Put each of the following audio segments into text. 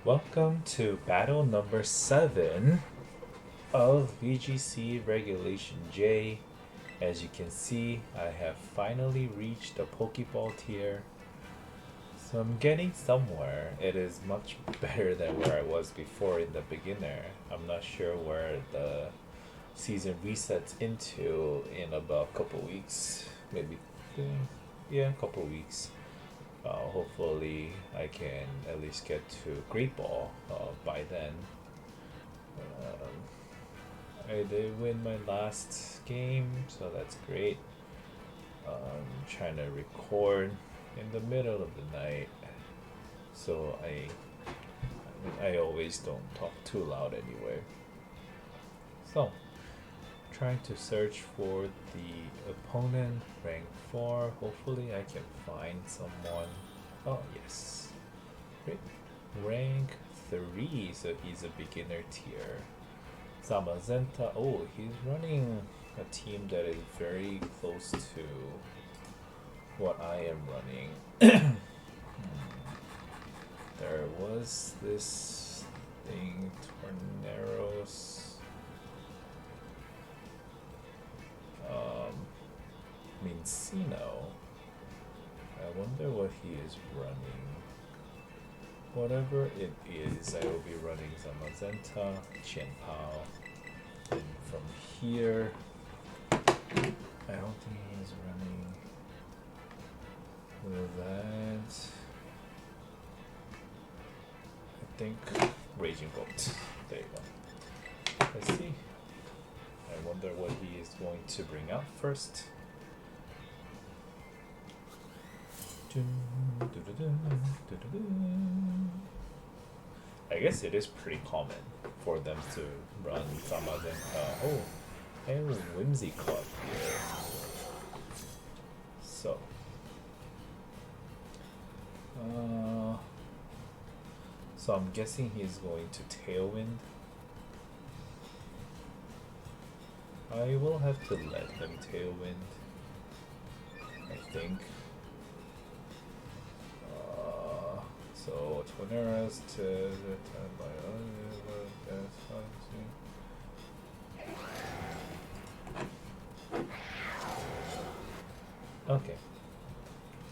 Welcome to battle number 7 of VGC Regulation J. As you can see, I have finally reached the Pokeball tier. So I'm getting somewhere. It is much better than where I was before in the beginner. I'm not sure where the season resets into in about a couple weeks. Maybe, yeah, a couple weeks. Hopefully, I can at least get to Great Ball by then. I did win my last game, so that's great. Trying to record in the middle of the night, so I always don't talk too loud anyway. So, trying to search for the opponent, rank 4. Hopefully, I can find someone. Oh, yes. Great. Rank 3, so he's a beginner tier. Zamazenta. Oh, he's running a team that is very close to what I am running. There was this thing, Torneros. Mincino. I wonder what he is running. Whatever it is, I will be running Zamazenta, Qianpao, and from here, I don't think he's running with that. I think Raging Bolt. There you go. Let's see. I wonder what he is going to bring out first. I guess it is pretty common for them to run Zamazenta. Oh, and Whimsicott here. So, so I'm guessing he's going to Tailwind. I will have to let him Tailwind, I think. So Torneras to okay.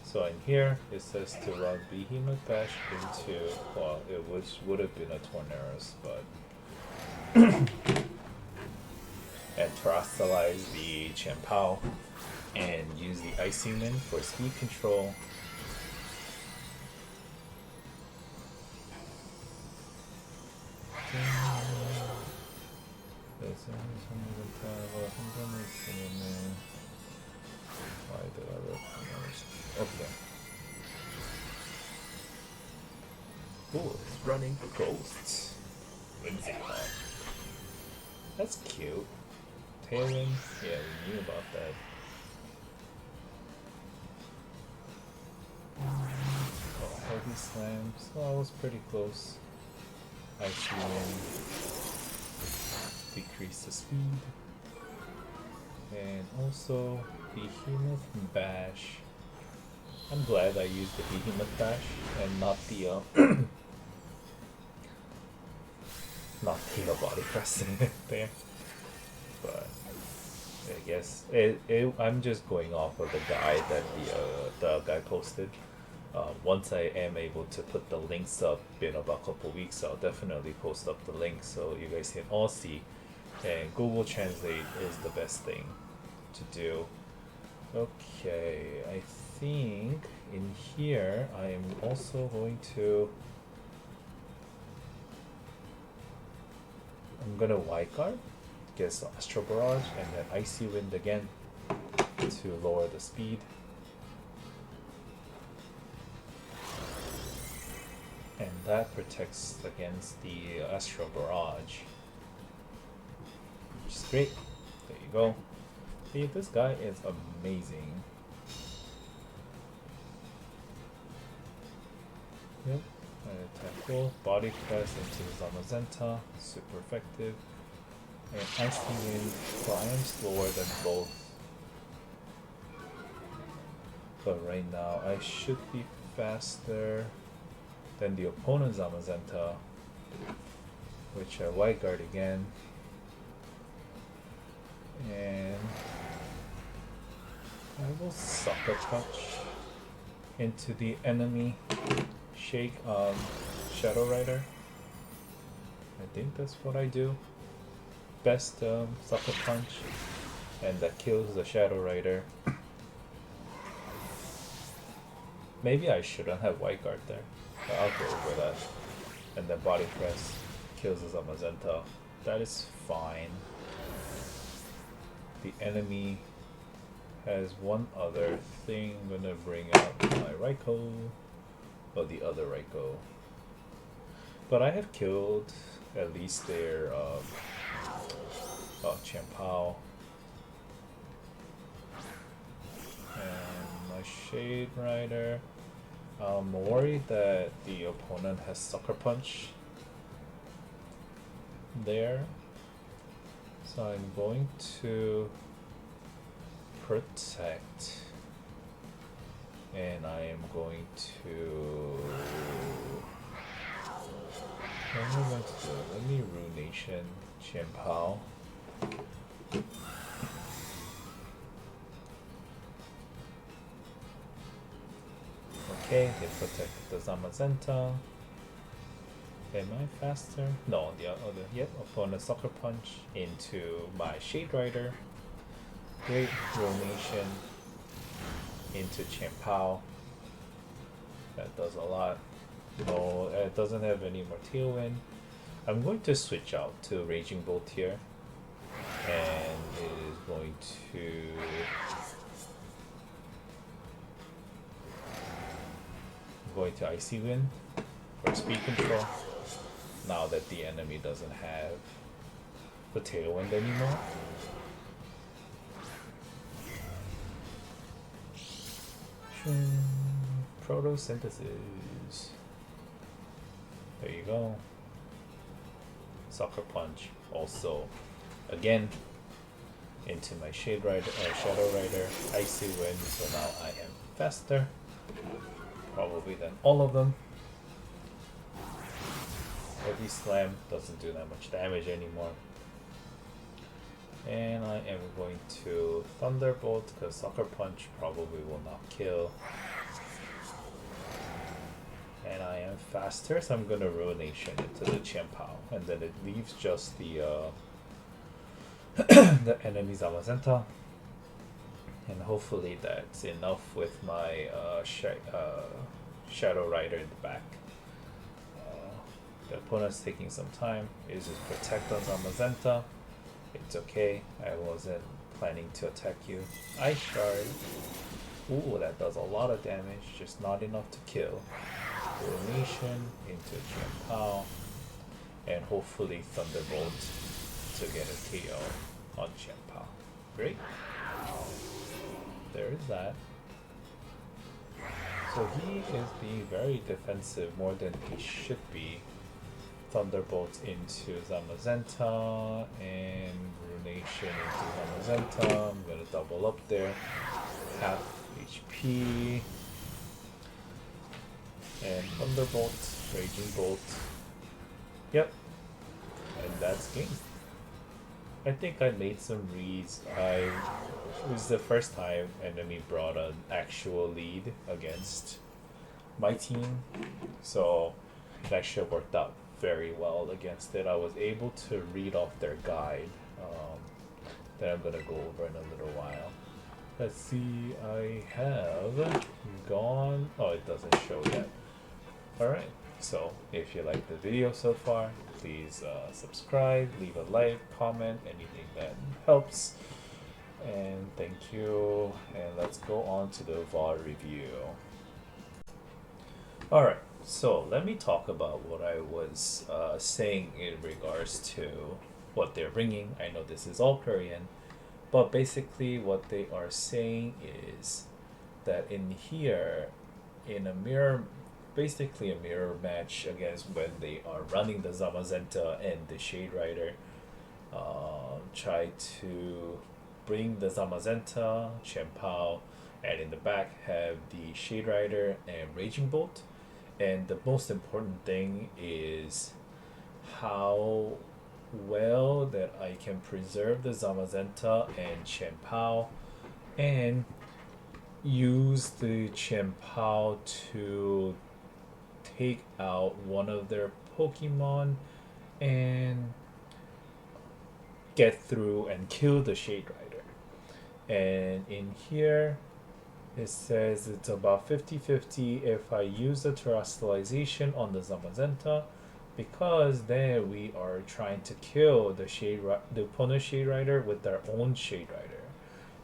So in here it says to run Behemoth Bash into, well, it would have been a Torneras, but and terrestrialize the Qianpao and use the Icy Wind for speed control. Why did I recognize? Okay. Oh, it's running ghosts. Whimsicott. That's cute. Tailwind? Yeah, we knew about that. Oh, heavy slams. Oh, I was pretty close. Icy Wind. Decrease the speed. And also Behemoth Bash. I'm glad I used the Behemoth Bash and not the not the body press there. But I guess I'm just going off of the guide that the guy posted. Once I am able to put the links up in about a couple weeks, I'll definitely post up the links so you guys can all see. And Google Translate is the best thing to do. Okay, I think in here I am also going to. I'm gonna wildcard, get the Astral Barrage, and then Icy Wind again to lower the speed. And that protects against the Astral Barrage, which is great. There you go. See, this guy is amazing. Yep. Attack full, body press into Zamazenta, super effective. And Icy Wind, so I am slower than both. But right now I should be faster Then the opponent's Zamazenta, which I white guard again. And I will Sucker Punch into the enemy Shadow Rider. I think that's what I do. Best Sucker Punch, and that kills the Shadow Rider. Maybe I shouldn't have white guard there, but I'll go over that. And then Body Press kills the Zamazenta. That is fine. The enemy has one other thing. I'm gonna bring out my Raikou, or the other Raikou. But I have killed at least their Champao. And my Shade Rider. I'm worried that the opponent has Sucker Punch there. So I'm going to protect, and I am going to what am I going to do? Let me Ruination Champao. Okay, they protect the Zamazenta. Am I faster? No, the other. Yep, opponent Sucker Punch into my Shade Rider. Great Ruination into Champao. That does a lot. No, it doesn't have any more Tailwind. I'm going to switch out to Raging Bolt here. And it is going to Icy Wind for speed control. Now that the enemy doesn't have the Tailwind anymore. Photosynthesis. There you go. Sucker Punch. Also, again, into my Shadow Rider, Icy Wind. So now I am faster, probably than all of them. Heavy Slam doesn't do that much damage anymore. And I am going to Thunderbolt because Sucker Punch probably will not kill. And I am faster, so I'm gonna Ruination into the Champao, and then it leaves just the the enemy Zamazenta. And hopefully that's enough with my Shadow Rider in the back. The opponent's taking some time. It is just protect on Zamazenta. It's okay. I wasn't planning to attack you. Ice Shard. Ooh, that does a lot of damage, just not enough to kill. Ruination into Champao. And hopefully Thunderbolt to get a KO on Champao. Great. There is that. So he is being very defensive, more than he should be. Thunderbolt into Zamazenta and Ruination into Zamazenta. I'm gonna double up there. Half HP. And Thunderbolt, Raging Bolt. Yep. And that's game. I think I made some reads. It was the first time enemy brought an actual lead against my team. So it actually worked out very well against it. I was able to read off their guide that I'm gonna go over in a little while. Let's see, I have gone. Oh, it doesn't show yet. Alright, so if you like the video so far, please subscribe, leave a like, comment, anything that helps. And thank you. And let's go on to the VOD review. Alright. So let me talk about what I was saying in regards to what they're bringing. I know this is all Korean, but basically what they are saying is that in here, in a mirror, basically a mirror match against when they are running the Zamazenta and the Shade Rider, try to bring the Zamazenta, Champao, and in the back have the Shade Rider and Raging Bolt. And the most important thing is how well that I can preserve the Zamazenta and Chien-Pao and use the Chien-Pao to take out one of their Pokemon and get through and kill the Shade Rider. And in here, it says it's about 50-50 if I use the terrestrialization on the Zamazenta, because then we are trying to kill the opponent Shade Rider with their own Shade Rider.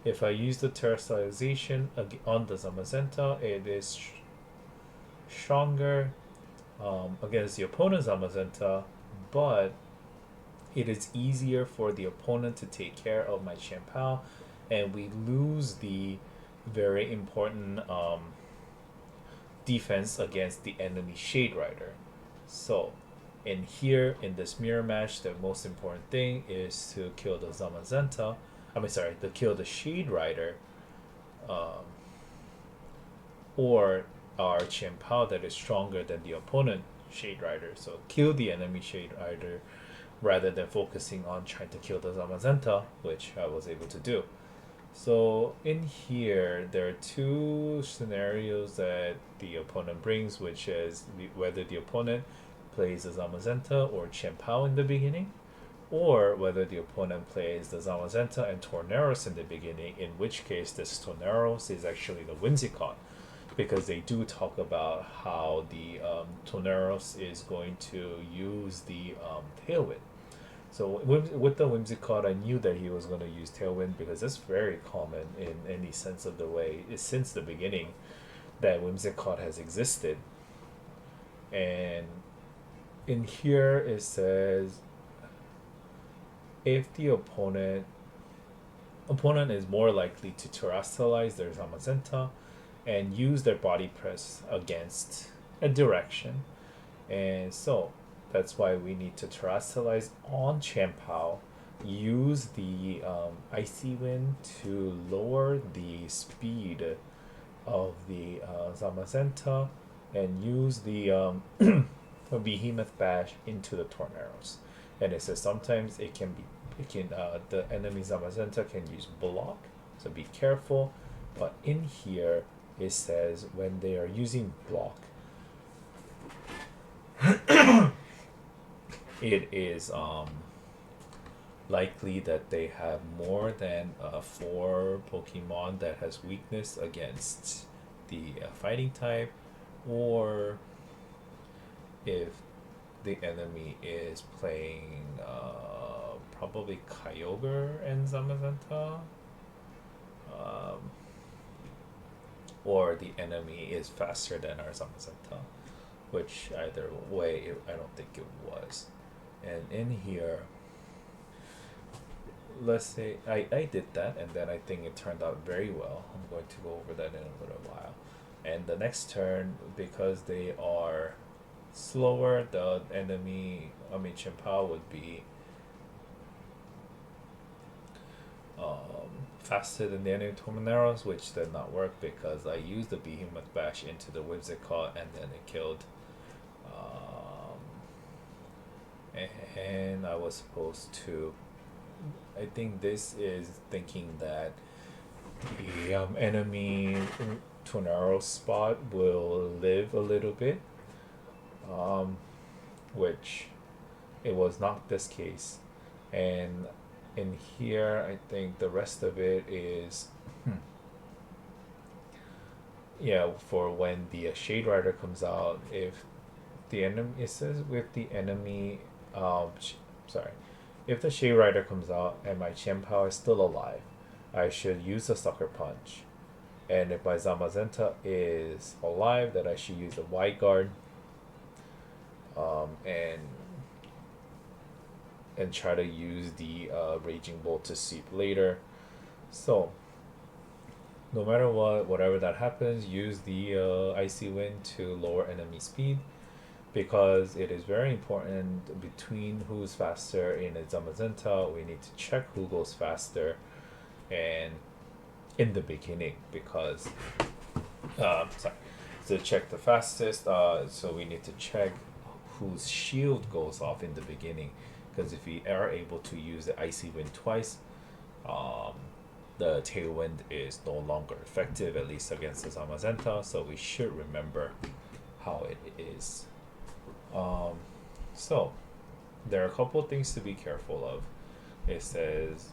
If I use the terrestrialization on the Zamazenta, it is stronger against the opponent's Zamazenta, but it is easier for the opponent to take care of my Chien-Pao, and we lose the very important defense against the enemy Shade Rider. So in here, in this mirror match, the most important thing is to kill the Zamazenta. To kill the Shade Rider, or our Chien-Pao that is stronger than the opponent Shade Rider. So kill the enemy Shade Rider rather than focusing on trying to kill the Zamazenta, which I was able to do. So in here, there are two scenarios that the opponent brings, which is whether the opponent plays the Zamazenta or Chien-Pao in the beginning, or whether the opponent plays the Zamazenta and Torneros in the beginning, in which case this Torneros is actually the Whimsicott, because they do talk about how the Torneros is going to use the Tailwind. So with the Whimsicott, I knew that he was going to use Tailwind because it's very common in any sense of the way. It's since the beginning that Whimsicott has existed. And in here it says if the opponent is more likely to terrestrialize their Zamazenta and use their body press against a direction. And so that's why we need to terrestrialize on Chien-Pao, use the Icy Wind to lower the speed of the Zamazenta, and use the Behemoth Bash into the Torneros. And it says sometimes the enemy Zamazenta can use block, so be careful. But in here it says when they are using block, it is likely that they have more than 4 Pokemon that has weakness against the fighting type, or if the enemy is playing probably Kyogre and Zamazenta, or the enemy is faster than our Zamazenta, which either way I don't think it was. And in here, let's say I did that, and then I think it turned out very well. I'm going to go over that in a little while. And the next turn, because they are slower, the enemy, Chien-Pao would be faster than the enemy Torneros, which did not work because I used the Behemoth Bash into the Whimsicott and then it killed. And I was supposed to, I think this is thinking that the enemy Tornero spot will live a little bit, which it was not this case. And in here, I think the rest of it is for when the Shade Rider comes out, if the enemy, it says with the enemy, if the Shade Rider comes out and my Chien-Pao is still alive, I should use a Sucker Punch. And if my Zamazenta is alive, then I should use a Wide Guard, and try to use the Raging Bolt to sweep later. So no matter whatever that happens, use the Icy Wind to lower enemy speed, because it is very important between who's faster in a Zamazenta. We need to check who goes faster and in the beginning, because to check the fastest, so we need to check whose shield goes off in the beginning, because if we are able to use the icy wind twice, the tailwind is no longer effective, at least against the Zamazenta, so we should remember how it is. So there are a couple of things to be careful of. It says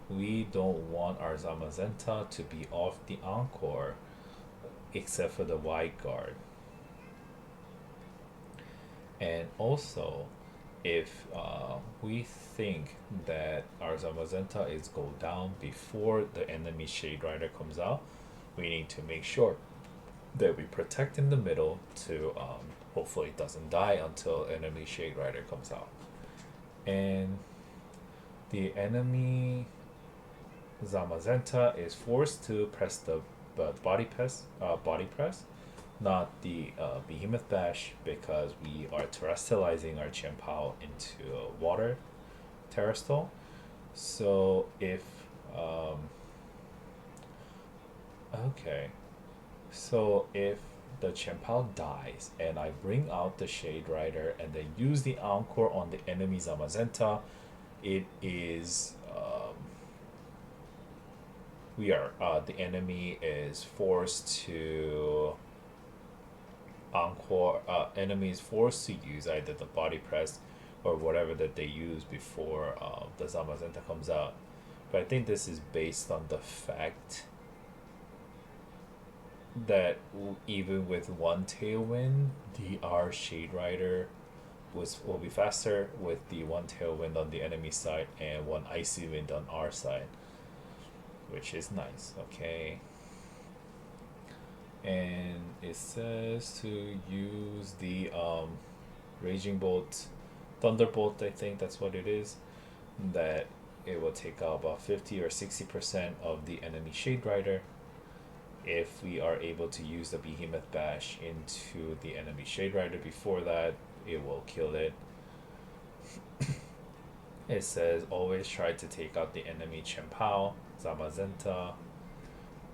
we don't want our Zamazenta to be off the Encore except for the wide guard. And also, if we think that our Zamazenta is go down before the enemy Shade Rider comes out, we need to make sure that we protect in the middle to hopefully it doesn't die until enemy Shade Rider comes out. And the enemy Zamazenta is forced to press the body press, not the Behemoth Bash, because we are terrestrializing our Chien-Pao into water terrestrial. So if so if the Chien-Pao dies and I bring out the Shade Rider and then use the Encore on the enemy Zamazenta, it is the enemy is forced to Encore. Enemy is forced to use either the body press or whatever that they use before the Zamazenta comes out. But I think this is based on the fact that even with one tailwind, our Shade Rider will be faster with the one tailwind on the enemy side and one icy wind on our side, which is nice. Okay. And it says to use the Raging Bolt, Thunderbolt, I think that's what it is, that it will take out about 50 or 60% of the enemy Shade Rider. If we are able to use the Behemoth Bash into the enemy Shade Rider before that, it will kill it. It says always try to take out the enemy Chien-Pao, Zamazenta,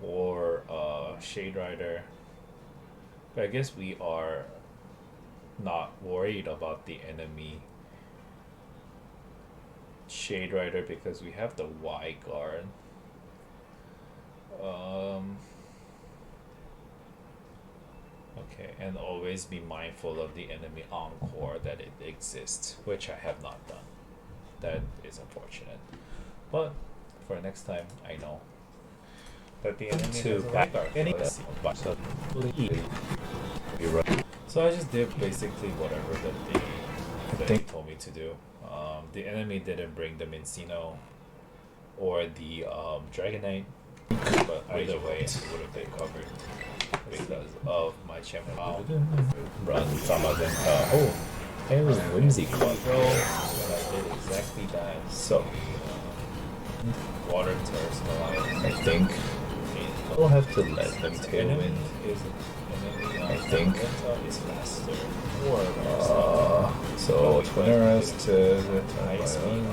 or Shade Rider. But I guess we are not worried about the enemy Shade Rider because we have the Y guard. Okay, and always be mindful of the enemy Encore that it exists, which I have not done. That is unfortunate. But for next time, I know that the enemy has a Y guard. So I just did basically whatever that they told me to do. The enemy didn't bring the Mincino or the Dragonite, but either way it would have been covered because of my Chien-Pao run Zamazenta. Oh, it was Whimsy Club. So I did exactly that. So water terrestrial, I think we'll have to let them tailwind. I think. So Twinnerus to the Ice Beam.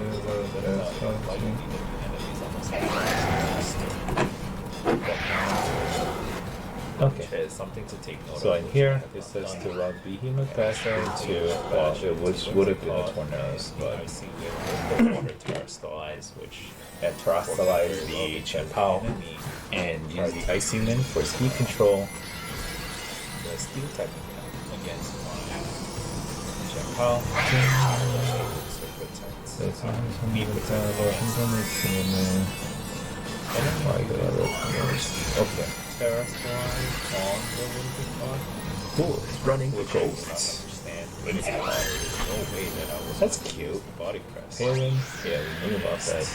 Okay, something to take note of. So in here, it says to run Behemoth Bash into which would have been a Twinnerus, but the water terrestrialize, which had terrestrialized the Chien-Pao and use the Icy Wind for speed control. The steel type against Chien-Pao. Okay. Terrestrialize on the Whimsy card. Cool, it's running ghosts. Whimsy card. There's no way that I was. That's cute. Body press. Tailwind. Yeah, we knew about that.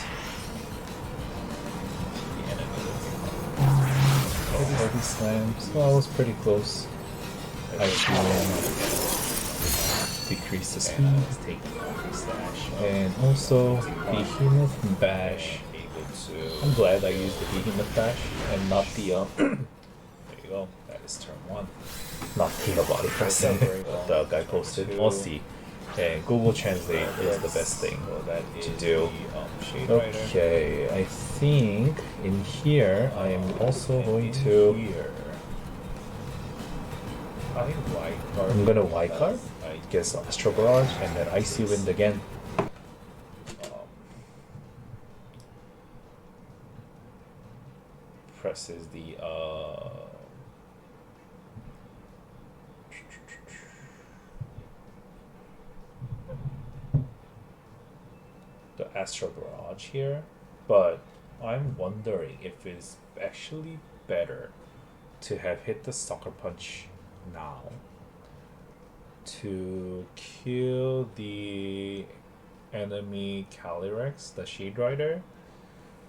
The enemy. Heavy slams. Well, I was pretty close. I decrease the speed. And also Behemoth Bash. I'm glad I used the Behemoth Bash and not the there you go, that is turn 1. Not the body pressing the guy posted. We'll see. And Google Translate is the best thing to do. Okay, I think in here I am also going to I think white card. I'm gonna white card. I Guess Astro Barrage and then Icy Wind again. Presses the Astro Barrage here, but I'm wondering if it's actually better to have hit the Sucker Punch now to kill the enemy Calyrex, the Shade Rider,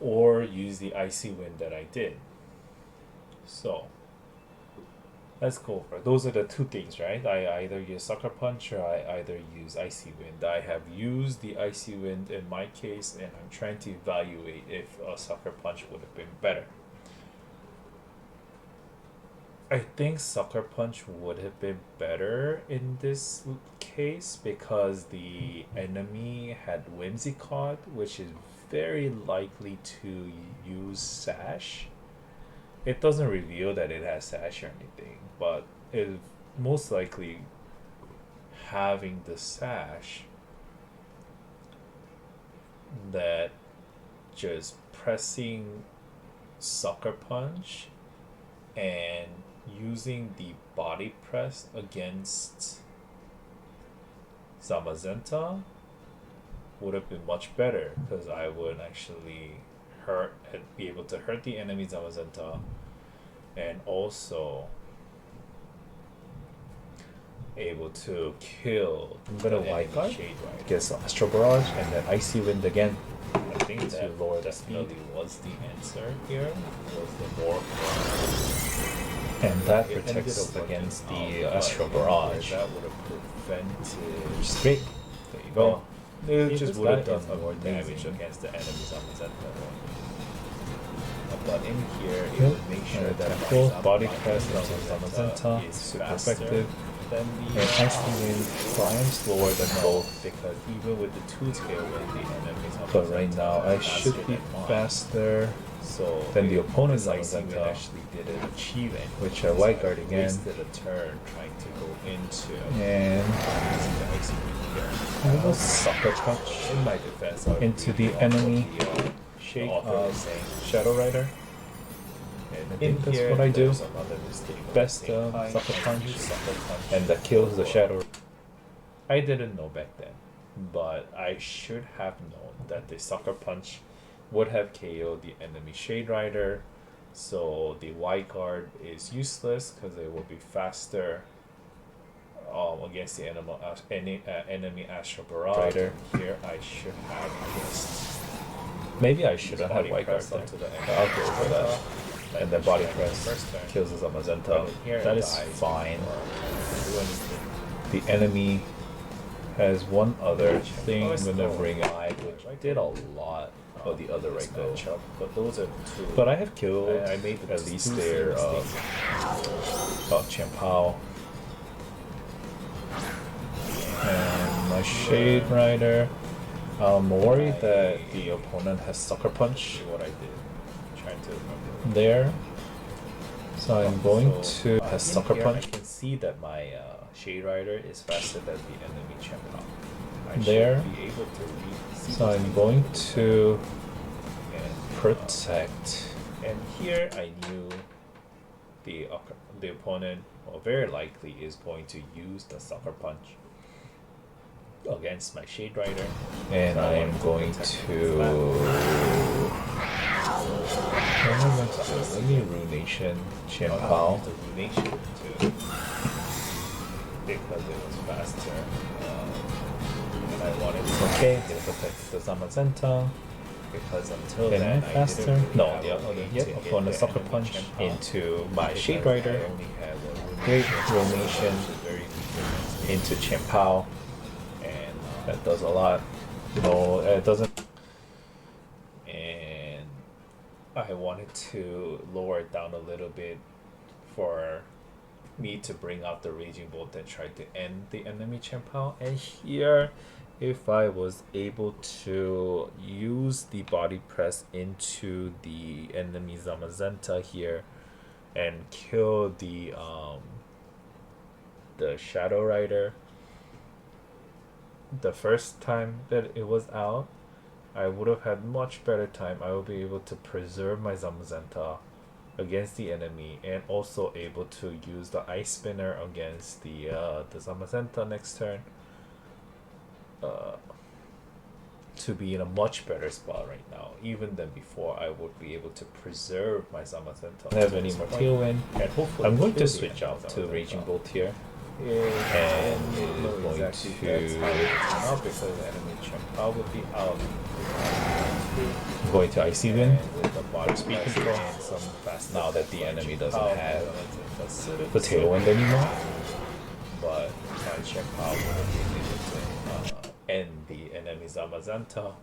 or use the Icy Wind that I did. So let's go for it. Those are the two things, right? I either use Sucker Punch or I either use Icy Wind. I have used the Icy Wind in my case, and I'm trying to evaluate if a Sucker Punch would have been better. I think Sucker Punch would have been better in this case because the enemy had Whimsicott, which is very likely to use Sash. It doesn't reveal that it has Sash or anything, but it most likely having the Sash that just pressing Sucker Punch and using the body press against Zamazenta would have been much better because I would actually be able to hurt the enemy Zamazenta and also able to kill. I'm gonna white card. Shade Rider. Guess Astro Barrage and then Icy Wind again. I think to that lower the speed. definitely was the answer here. Was the more And that it protects ended up against working the out, Astro but Barrage. that would have prevented. Which is great. There you Well, go. it just would have done more more damage damage. against the enemies on the center. But in here, it would make sure that full my body Zamazenta press into Zamazenta is super faster effective. than the And Icy Wind, so I am slower than both. because even with the two tailwind, the enemies on But right now I should be faster So than the opponent's Icy Wind Zamazenta, actually didn't achieve it, which I white guard I again. wasted a turn trying to go into And using the Icy Wind here. I will Sucker Punch In my defense, I would into read the off enemy what the author is saying. Shadow Rider. And I think that's what I do. there's another mistake of Best the same kind. Sucker I Punch. use Sucker Punch And that kills the for- Shadow. I didn't know back then, but I should have known that the Sucker Punch would have KO'd the enemy Shade Rider, so the white guard is useless because it will be faster against the enemy Astro Barrage. Rider. Here I should have just Maybe I shouldn't have body white guard press there. onto the I'll go for that. And then body press first turn. kills the Zamazenta. But here That it is dies fine. before I do anything. The enemy has one other thing Oh, I'm it's gonna no bring up, lie, which I did a lot of the other this Raiko. matchup, but those are two. But I have killed I made the at two least their mistakes. Champao. And my Shade Rider. I'm worried that the opponent has Sucker Punch What I did, trying to remember. there. So I'm going So, to has in Sucker here Punch I can see that my Shade Rider is faster than the enemy Champion. I there. should be able to see So what's I'm being going done to and protect. and here I knew the opponent, or very likely, is going to use the Sucker Punch against my Shade Rider. And I am going to. What am I going to do? Let me Runation Champao. The Runation too, because it was faster. And I wanted to Okay, they protect the Zamazenta. because until Then then I'm I faster. didn't really No, have the a other. way Yep, to hit upon a the Sucker enemy Punch Champion into my because Shade I Rider. only had a Great Runation, Runation which is very weak into Champao. and That does a lot. No, it doesn't. and I wanted to lower it down a little bit for me to bring out the Raging Bolt and try to end the enemy Champao. And here, if I was able to use the body press into the enemy Zamazenta here and kill the the Shadow Rider the first time that it was out, I would have had much better time. I will be able to preserve my Zamazenta against the enemy, and also able to use the Ice Spinner against the Zamazenta next turn. To be in a much better spot right now, even than before. I would be able to preserve my Zamazenta. Don't have any more Tailwind, and hopefully I'm going to switch out to Raging Bolt here. And it is going exactly to that's how it turn out, because the enemy Chimpa would be out. I'm going to Icy Wind. And with the body speed control and some fast Now that the enemy doesn't have the the Tailwind anymore. but my Chimpa would have been able to end the enemy Zamazenta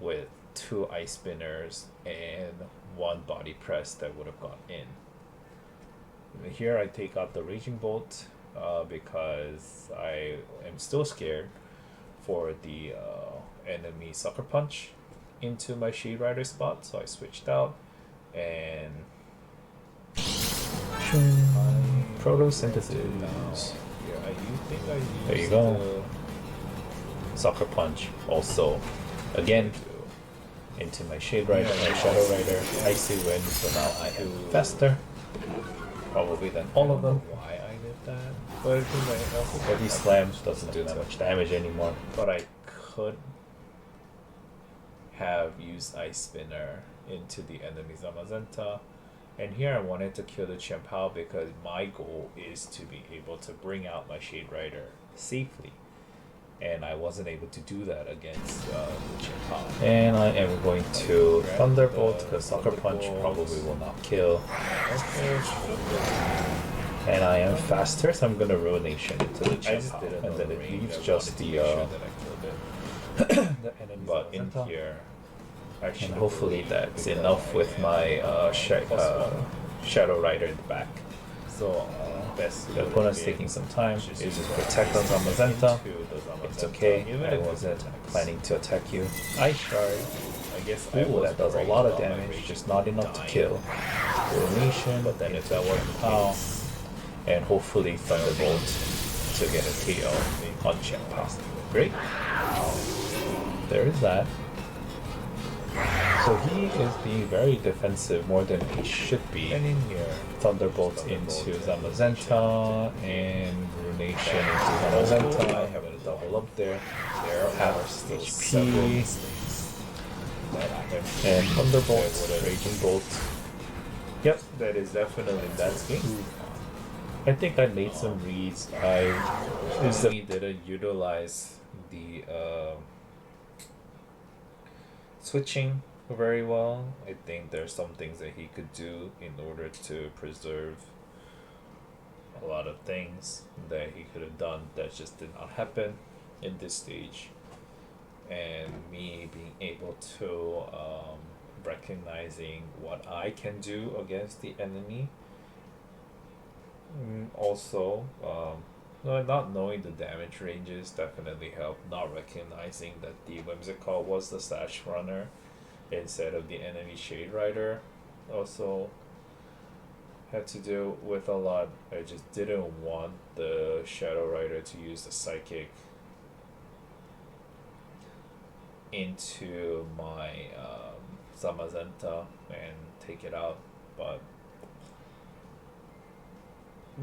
with 2 Ice Spinners and 1 body press that would have gone in. Here I take out the Raging Bolt because I am still scared for the enemy Sucker Punch into my Shade Rider spot, so I switched out and Photosynthesis. Here, There you go. Sucker Punch also again into my Shade Rider, my Shadow Rider, Icy Wind, so now I am faster probably than all of them. Why I did that? But I think I also Body Slams doesn't do that much damage anymore. But I could have used Ice Spinner into the enemy Zamazenta. And here I wanted to kill the Chien-Pao because my goal is to be able to bring out my Shade Rider safely. And I wasn't able to do that against the Chien-Pao. And I am going to Thunderbolt because Sucker Punch probably will not kill. And I am faster, so I'm gonna Ruination into the Chien-Pao. And then it leaves just the enemy. But in here, and hopefully that's enough with my Shadow Rider in the back. So the opponent's taking some time. It just protect on Zamazenta. It's okay. I wasn't planning to attack you. I Shard. I guess Ooh, that does a lot of damage, just not enough to kill. Ruination, but then if that wasn't pow, and hopefully Thunderbolt to get a KO on Chien-Pao. Great. There is that. So he is being very defensive, more than he should be. And in here, Thunderbolt into Zamazenta and Ruination into Zamazenta. I have a double up there. There are HP. And Thunderbolt, Raging Bolt. Yep, that is definitely that game. I think I made some reads. I didn't utilize the switching very well. I think there's some things that he could do in order to preserve a lot of things that he could have done that just did not happen in this stage. And me being able to recognizing what I can do against the enemy. Also, not knowing the damage ranges definitely helped. Not recognizing that the Whimsicott was the Sash Runner instead of the enemy Shade Rider also had to deal with a lot. I just didn't want the Shadow Rider to use the Psychic into my Zamazenta and take it out, but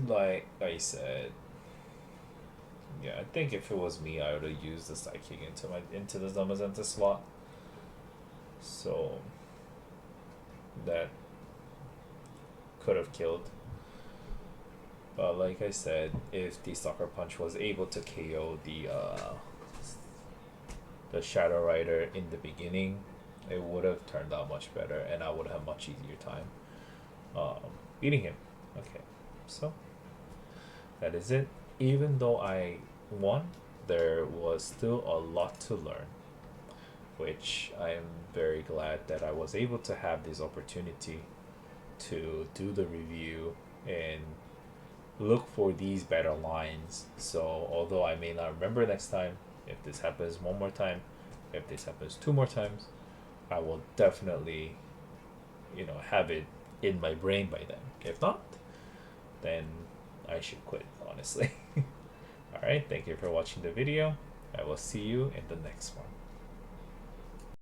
like I said, yeah, I think if it was me, I would have used the Psychic into the Zamazenta slot. So that could have killed. But like I said, if the Sucker Punch was able to KO the Shadow Rider in the beginning, it would have turned out much better, and I would have much easier time beating him. Okay, so that is it. Even though I won, there was still a lot to learn, which I am very glad that I was able to have this opportunity to do the review and look for these better lines. So although I may not remember next time, if this happens one more time, if this happens 2 more times, I will definitely, have it in my brain by then. If not, then I should quit, honestly. Alright, thank you for watching the video. I will see you in the next one.